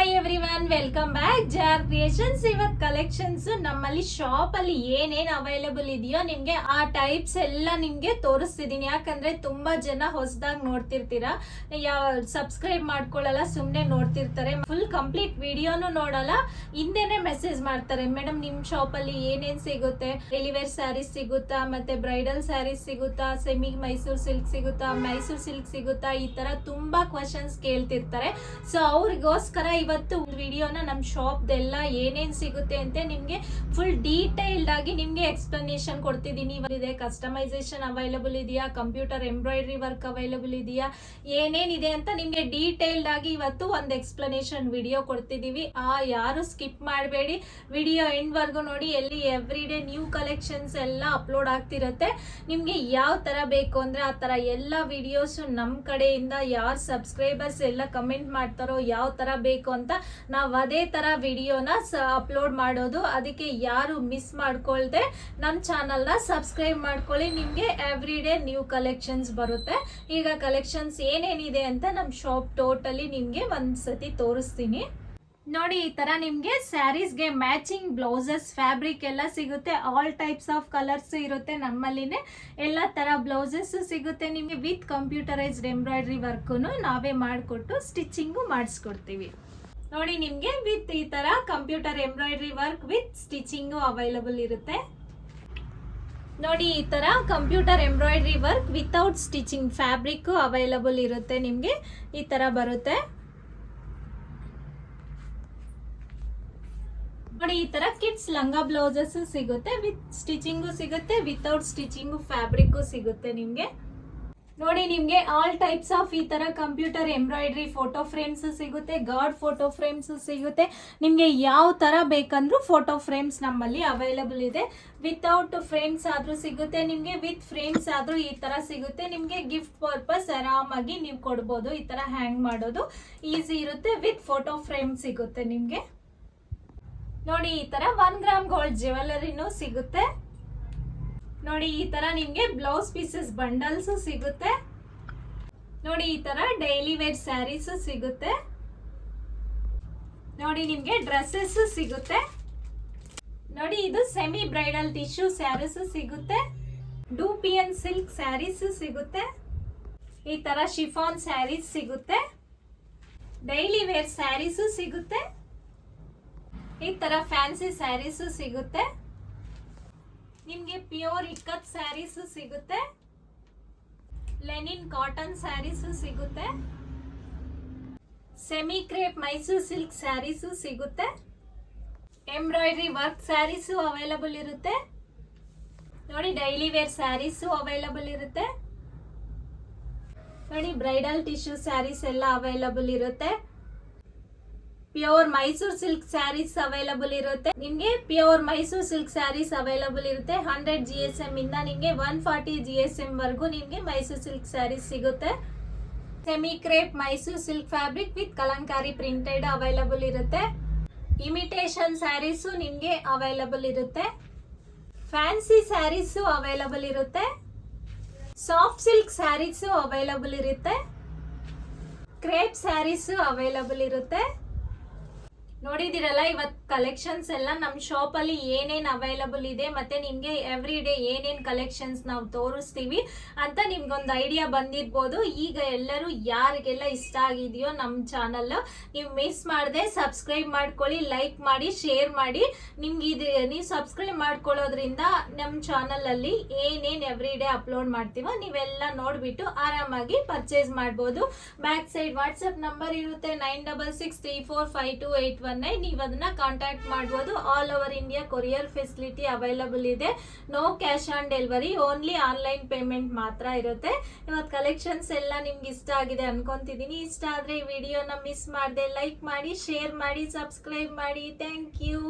Hi everyone, welcome back jar creations. ಇವತ್ತು collections ನಮ್ಮಲ್ಲಿ shop ಅಲ್ಲಿ ಏನೇನ್ ಅವೈಲೇಬಲ್ ಇದೆಯೋ ನಿಮ್ಗೆ ಆ ಟೈಪ್ಸ್ ಎಲ್ಲ ನಿಮ್ಗೆ ತೋರಿಸ್ತಿದೀನಿ. ಯಾಕಂದ್ರೆ ತುಂಬಾ ಜನ ಹೊಸದಾಗಿ ನೋಡ್ತಿರ್ತೀರಾ, ಸಬ್ಸ್ಕ್ರೈಬ್ ಮಾಡ್ಕೊಳ್ಳಲ್ಲ, ಸುಮ್ನೆ ನೋಡ್ತಿರ್ತಾರೆ, ಫುಲ್ ಕಂಪ್ಲೀಟ್ ವಿಡಿಯೋನು ನೋಡಲ್ಲ, ಹಿಂದೆನೆ ಮೆಸೇಜ್ ಮಾಡ್ತಾರೆ, ಮೇಡಮ್ ನಿಮ್ ಶಾಪ್ ಅಲ್ಲಿ ಏನೇನ್ ಸಿಗುತ್ತೆ, ಡೆಲಿವೇರ್ ಸ್ಯಾರೀಸ್ ಸಿಗುತ್ತಾ, ಮತ್ತೆ ಬ್ರೈಡಲ್ ಸ್ಯಾರೀಸ್ ಸಿಗುತ್ತಾ, ಸೆಮಿ ಮೈಸೂರ್ ಸಿಲ್ಕ್ ಸಿಗುತ್ತಾ, ಮೈಸೂರ್ ಸಿಲ್ಕ್ ಸಿಗುತ್ತಾ, ಈ ತರ ತುಂಬಾ ಕ್ವಶನ್ಸ್ ಕೇಳ್ತಿರ್ತಾರೆ. ಸೊ ಅವ್ರಿಗೋಸ್ಕರ ಇವತ್ತು ವಿಡಿಯೋನ ನಮ್ಮ ಶಾಪ್ ಎಲ್ಲ ಏನೇನ್ ಸಿಗುತ್ತೆ ಅಂತ ನಿಮ್ಗೆ ಫುಲ್ ಡೀಟೈಲ್ಡ್ ಆಗಿ ನಿಮ್ಗೆ ಎಕ್ಸ್ಪ್ಲನೇಷನ್ ಕೊಡ್ತಿದ್ದೀನಿ. ಇದೆ ಕಸ್ಟಮೈಸೇಷನ್ ಅವೈಲಬಲ್ ಇದೆಯಾ, ಕಂಪ್ಯೂಟರ್ ಎಂಬ್ರಾಯ್ಡ್ರಿ ವರ್ಕ್ ಅವೈಲಬಲ್ ಇದೆಯಾ, ಏನೇನಿದೆ ಅಂತ ನಿಮ್ಗೆ ಡೀಟೈಲ್ಡ್ ಆಗಿ ಇವತ್ತು ಒಂದು ಎಕ್ಸ್ಪ್ಲನೇಷನ್ ವಿಡಿಯೋ ಕೊಡ್ತಿದೀವಿ. ಯಾರು ಸ್ಕಿಪ್ ಮಾಡಬೇಡಿ, ವಿಡಿಯೋ ಎಂಡ್ ವರ್ಗು ನೋಡಿ. ಎಲ್ಲಿ ಎವ್ರಿ ಡೇ ನ್ಯೂ ಕಲೆಕ್ಷನ್ಸ್ ಎಲ್ಲ ಅಪ್ಲೋಡ್ ಆಗ್ತಿರುತ್ತೆ. ನಿಮ್ಗೆ ಯಾವ ತರ ಬೇಕು ಅಂದ್ರೆ ಆ ತರ ಎಲ್ಲ ವಿಡಿಯೋಸ್ ನಮ್ ಕಡೆಯಿಂದ ಯಾರು ಸಬ್ಸ್ಕ್ರೈಬರ್ಸ್ ಎಲ್ಲ ಕಮೆಂಟ್ ಮಾಡ್ತಾರೋ ಯಾವ ತರ ಬೇಕು ಅಂತ ನಾವು ಅದೇ ತರ ವಿಡಿಯೋನ ಅಪ್ಲೋಡ್ ಮಾಡೋದು. ಅದಕ್ಕೆ ಯಾರು ಮಿಸ್ ಮಾಡ್ಕೊಳ್ದೆ ನಮ್ಮ ಚಾನಲ್ನ ಸಬ್ಸ್ಕ್ರೈಬ್ ಮಾಡ್ಕೊಳ್ಳಿ, ನಿಮ್ಗೆ ಎವ್ರಿ ಡೇ ನ್ಯೂ ಕಲೆಕ್ಷನ್ಸ್ ಬರುತ್ತೆ. ಈಗ ಕಲೆಕ್ಷನ್ಸ್ ಏನೇನಿದೆ ಅಂತ ನಮ್ಮ ಶಾಪ್ ಟೋಟಲಿ ನಿಮ್ಗೆ ಒಂದ್ಸತಿ ತೋರಿಸ್ತೀನಿ ನೋಡಿ. ಈ ತರ ನಿಮ್ಗೆ ಸ್ಯಾರೀಸ್ಗೆ ಮ್ಯಾಚಿಂಗ್ ಬ್ಲೌಸಸ್ ಫ್ಯಾಬ್ರಿಕ್ ಎಲ್ಲ ಸಿಗುತ್ತೆ. ಆಲ್ ಟೈಪ್ಸ್ ಆಫ್ ಕಲರ್ಸ್ ಇರುತ್ತೆ ನಮ್ಮಲ್ಲಿನೇ. ಎಲ್ಲ ತರ ಬ್ಲೌಸಸ್ ಸಿಗುತ್ತೆ ನಿಮ್ಗೆ. ವಿತ್ ಕಂಪ್ಯೂಟರೈಸ್ಡ್ ಎಂಬ್ರಾಯ್ಡ್ರಿ ವರ್ಕ್ನು ನಾವೇ ಮಾಡಿಕೊಟ್ಟು ಸ್ಟಿಚಿಂಗು ಮಾಡಿಸ್ಕೊಡ್ತೀವಿ ನೋಡಿ. ನಿಮ್ಗೆ ವಿತ್ ಈ ತರ computer embroidery work with stitching available ಇರುತ್ತೆ ನೋಡಿ. ಈ ತರ computer embroidery work without stitching fabric available ಇರುತ್ತೆ ನಿಮ್ಗೆ. ಈ ತರ ಬರುತ್ತೆ ನೋಡಿ. ಈ ತರ ಕಿಡ್ಸ್ ಲಂಗ ಬ್ಲೌಸಸ್ ಸಿಗುತ್ತೆ, ವಿತ್ ಸ್ಟಿಚಿಂಗು ಸಿಗುತ್ತೆ, ವಿತೌಟ್ ಸ್ಟಿಚಿಂಗು ಫ್ಯಾಬ್ರಿಕ್ ಸಿಗುತ್ತೆ ನಿಮ್ಗೆ ನೋಡಿ. ನಿಮ್ಗೆ ಆಲ್ ಟೈಪ್ಸ್ ಆಫ್ ಈ ತರ ಕಂಪ್ಯೂಟರ್ ಎಂಬ್ರಾಯ್ಡ್ರಿ ಫೋಟೋ ಫ್ರೇಮ್ಸ್ ಸಿಗುತ್ತೆ, ಗಾರ್ಡ್ ಫೋಟೋ ಫ್ರೇಮ್ಸ್ ಸಿಗುತ್ತೆ. ನಿಮ್ಗೆ ಯಾವ ತರ ಬೇಕಂದ್ರೂ ಫೋಟೋ ಫ್ರೇಮ್ಸ್ ನಮ್ಮಲ್ಲಿ ಅವೈಲಬಲ್ ಇದೆ. ವಿತೌಟ್ ಫ್ರೇಮ್ಸ್ ಆದ್ರೂ ಸಿಗುತ್ತೆ ನಿಮ್ಗೆ, ವಿತ್ ಫ್ರೇಮ್ಸ್ ಆದ್ರೂ ಈ ತರ ಸಿಗುತ್ತೆ ನಿಮ್ಗೆ. ಗಿಫ್ಟ್ ಪರ್ಪಸ್ ಆರಾಮಾಗಿ ನೀವು ಕೊಡ್ಬೋದು. ಈ ತರ ಹ್ಯಾಂಗ್ ಮಾಡೋದು ಈಸಿ ಇರುತ್ತೆ. ವಿತ್ ಫೋಟೋ ಫ್ರೇಮ್ ಸಿಗುತ್ತೆ ನಿಮ್ಗೆ ನೋಡಿ. ಈ ತರ 1 ಗ್ರಾಮ್ ಗೋಲ್ಡ್ ಜ್ಯುವೆಲರಿನೂ ಸಿಗುತ್ತೆ ನೋಡಿ. ಈ ತರ ನಿಮ್ಗೆ ಬ್ಲೌಸ್ ಪೀಸಸ್ ಬಂಡಲ್ಸ್ ಸಿಗುತ್ತೆ ನೋಡಿ. ಈ ತರ ಡೈಲಿ ವೇರ್ ಸ್ಯಾರೀಸ್ ಸಿಗುತ್ತೆ ನೋಡಿ. ನಿಮ್ಗೆ ಡ್ರೆಸ್ಸಸ್ ಸಿಗುತ್ತೆ ನೋಡಿ. ಇದು ಸೆಮಿ ಬ್ರೈಡಲ್ ಟಿಶ್ಯೂ ಸ್ಯಾರೀಸ್ ಸಿಗುತ್ತೆ. ಡೂಪಿಯನ್ ಸಿಲ್ಕ್ ಸ್ಯಾರೀಸ್ ಸಿಗುತ್ತೆ. ಈ ತರ ಶಿಫಾನ್ ಸ್ಯಾರೀಸ್ ಸಿಗುತ್ತೆ. ಡೈಲಿ ವೇರ್ ಸ್ಯಾರೀಸ್ ಸಿಗುತ್ತೆ. ಈ ತರ ಫ್ಯಾನ್ಸಿ ಸ್ಯಾರೀಸ್ ಸಿಗುತ್ತೆ ನಿಮ್ಗೆ. ಪ್ಯೂರ್ ಇಕ್ಕತ್ ಸ್ಯಾರೀಸ್ ಸಿಗುತ್ತೆ. ಲೆನಿನ್ ಕಾಟನ್ ಸ್ಯಾರೀಸ್ ಸಿಗುತ್ತೆ. Semi crepe Mysore silk sarees ಸಿಗುತ್ತೆ. ಎಂಬ್ರಾಯ್ಡ್ರಿ ವರ್ಕ್ ಸ್ಯಾರೀಸ್ ಅವೈಲಬಲ್ ಇರುತ್ತೆ ನೋಡಿ. ಡೈಲಿ ವೇರ್ ಸ್ಯಾರೀಸ್ ಅವೈಲಬಲ್ ಇರುತ್ತೆ ನೋಡಿ. ಬ್ರೈಡಲ್ ಟಿಶ್ಯೂ ಸ್ಯಾರೀಸ್ ಎಲ್ಲ ಅವೈಲಬಲ್ ಇರುತ್ತೆ. Pure Mysore silk sarees available ಇರುತ್ತೆ ನಿಮ್ಗೆ. Pure Mysore silk sarees available ಇರುತ್ತೆ. 100 GSM ಇಂದ ನಿಮ್ಗೆ 140 GSM ವರ್ಗು ನಿಮ್ಗೆ ಮೈಸೂರ್ ಸಿಲ್ಕ್ ಸ್ಯಾರೀಸ್ ಸಿಗುತ್ತೆ. Semi crepe Mysore silk fabric with Kalamkari printed available ಇರುತ್ತೆ. ಇಮಿಟೇಷನ್ ಸ್ಯಾರೀಸು ನಿಮ್ಗೆ ಅವೈಲಬಲ್ ಇರುತ್ತೆ. ಫ್ಯಾನ್ಸಿ ಸ್ಯಾರೀಸು ಅವೈಲಬಲ್ ಇರುತ್ತೆ. ಸಾಫ್ಟ್ ಸಿಲ್ಕ್ ಸ್ಯಾರೀಸು ಅವೈಲಬಲ್ ಇರುತ್ತೆ. ಕ್ರೇಪ್ ಸ್ಯಾರೀಸು ಅವೈಲಬಲ್ ಇರುತ್ತೆ ನೋಡಿದಿರಲ್ಲ. ಇವತ್ತು ಕಲೆಕ್ಷನ್ಸ್ ಎಲ್ಲ ನಮ್ಮ ಶಾಪ್ ಅಲ್ಲಿ ಏನೇನ್ ಅವೈಲಬಲ್ ಇದೆ ಮತ್ತೆ ನಿಮ್ಗೆ ಎವ್ರಿ ಡೇ ಏನೇನ್ ಕಲೆಕ್ಷನ್ಸ್ ನಾವು ತೋರಿಸ್ತೀವಿ ಅಂತ ನಿಮ್ಗೊಂದು ಐಡಿಯಾ ಬಂದಿರ್ಬೋದು. ಈಗ ಎಲ್ಲರೂ ಯಾರಿಗೆಲ್ಲ ಇಷ್ಟ ಆಗಿದೆಯೋ ನಮ್ಮ ಚಾನಲ್ ನೀವು ಮಿಸ್ ಮಾಡದೆ ಸಬ್ಸ್ಕ್ರೈಬ್ ಮಾಡ್ಕೊಳ್ಳಿ, ಲೈಕ್ ಮಾಡಿ, ಶೇರ್ ಮಾಡಿ. ನಿಮ್ಗೆ ಇದು ನೀವು ಸಬ್ಸ್ಕ್ರೈಬ್ ಮಾಡ್ಕೊಳ್ಳೋದ್ರಿಂದ ನಮ್ಮ ಚಾನಲ್ ಅಲ್ಲಿ ಏನೇನ್ ಎವ್ರಿ ಡೇ ಅಪ್ಲೋಡ್ ಮಾಡ್ತೀವೋ ನೀವೆಲ್ಲ ನೋಡ್ಬಿಟ್ಟು ಆರಾಮಾಗಿ ಪರ್ಚೇಸ್ ಮಾಡ್ಬೋದು. ಬ್ಯಾಕ್ ಸೈಡ್ ವಾಟ್ಸ್ಆಪ್ ನಂಬರ್ ಇರುತ್ತೆ 9663452819. ನೀವು ಅದನ್ನ ಕಾಂಟ್ಯಾಕ್ಟ್ ಮಾಡಬಹುದು. All over India courier facility available ಇದೆ. No cash on delivery, only online payment ಮಾತ್ರ ಇರುತ್ತೆ. ಇವತ್ತು ಕಲೆಕ್ಷನ್ಸ್ ಎಲ್ಲ ನಿಮ್ಗೆ ಇಷ್ಟ ಆಗಿದೆ ಅನ್ಕೊಂತಿದ್ದೀನಿ. ಇಷ್ಟ ಆದ್ರೆ ಈ ವಿಡಿಯೋನ ಮಿಸ್ ಮಾಡದೆ ಲೈಕ್ ಮಾಡಿ, ಶೇರ್ ಮಾಡಿ, ಸಬ್ಸ್ಕ್ರೈಬ್ ಮಾಡಿ. Thank you.